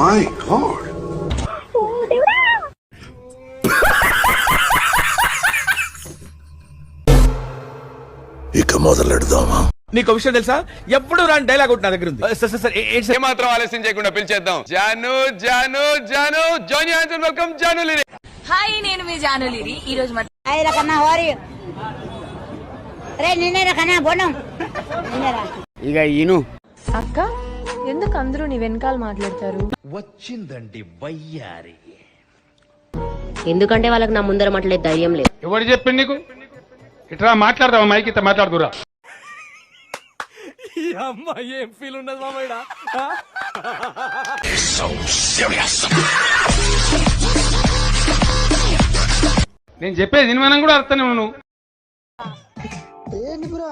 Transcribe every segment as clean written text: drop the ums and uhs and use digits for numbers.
My God. ఇక మొదలెడదామా? నీకు విషయం తెలుసా? ఎప్పుడు రాని డైలాగ్ ఒకటి నా దగ్గర ఉంది. సార్ మాత్రం ఆలస్యం చేయకుండా పిలిచేద్దాం. Janu Janu Janu Jaani answer welcome Janu Lyri. Hi, నేను మీ జాను లిరి. ఈ రోజు ఇక ఈను అక్క, ఎందుకు అందరూ నీ వెనకాల మాట్లాడతారు? వచ్చిందండి వయ్యారి. ఎందుకంటే వాళ్ళకి నా ముందర మాట్లాడే ధైర్యం లేదు. ఎవరు చెప్పింది నీకు? ఇట్లా మాట్లాడదావా? మైక్ ఇట్లా మాట్లాడుతురా. అమ్మాయి ఏం ఫీల్ ఉన్నది మామయ్య? నేను చెప్పేది దీని మనం కూడా అర్థం నువ్వు.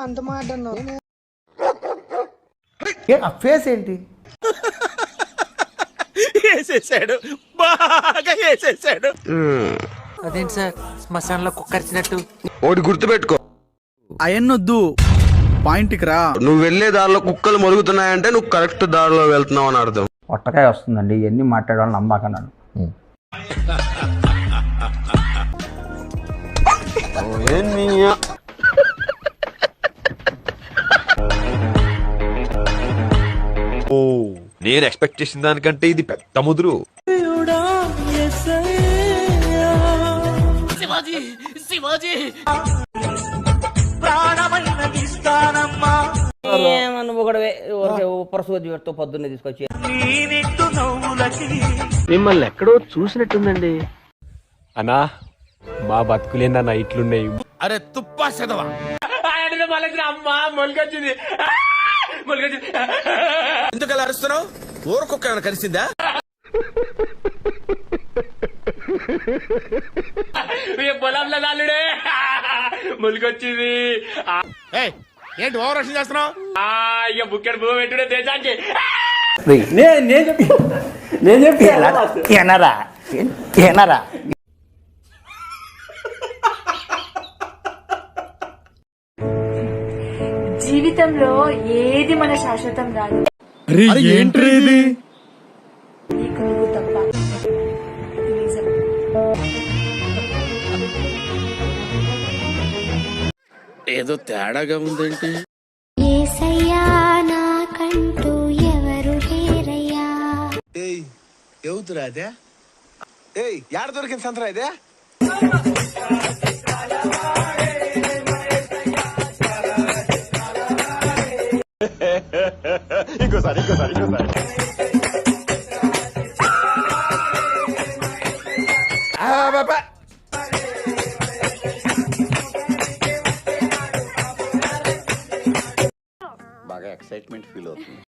అంత మాట ఫేస్ ఏంటి? వేసేసాడు, బాగా వేసేసాడు. అదేంటి సార్, శ్మశానంలో కుక్కరిచినట్టు? ఒకటి గుర్తుపెట్టుకో, అయన్నొద్దు, పాయింట్కి రా. నువ్వు వెళ్లే దారిలో కుక్కలు మరుగుతున్నాయంటే నువ్వు కరెక్ట్ దారిలో వెళ్తున్నావు అని అర్థం. పొట్టకాయ వస్తుందండి, ఇవన్నీ మాట్లాడాలని నమ్మకన్నాను. నేను ఎక్స్పెక్ట్ చేసిన దానికంటే ఇది పెద్ద ముదురు. పొద్దున్నే తీసుకొచ్చి మిమ్మల్ని ఎక్కడో చూసినట్టుందండి. అన్నా మా బతుకులేందన్నా ఇట్లున్నాయి. అరే తుప్పా చదవా. ఎందుకు అలా అరుస్తున్నావు? ఊరకొక్క ఏమైనా కలిసిందా? మొలికొచ్చింది. ఏంటి ఓవర్ రక్షణ చేస్తున్నావు? ఇక బుక్కెడు పువ్వు పెట్టుడే దేశానికి. నేను చెప్పి ఎనరా ఎనరా జీవితంలో ఏది మన శాశ్వతం కాదు. ఏంటి ఇది? నీకు నువ్వు తప్ప. నిజం. ఏదో తేడాగా ఉందేంటి? యేసయ్యా నాకంటూ ఎవరు లేరయ్యా. ఎవతురా అదే? యాడ దొరికింది సంతరా ఇదే? ఇంకోసారి బాగా ఎక్సైట్మెంట్ ఫీల్ అవుతుంది.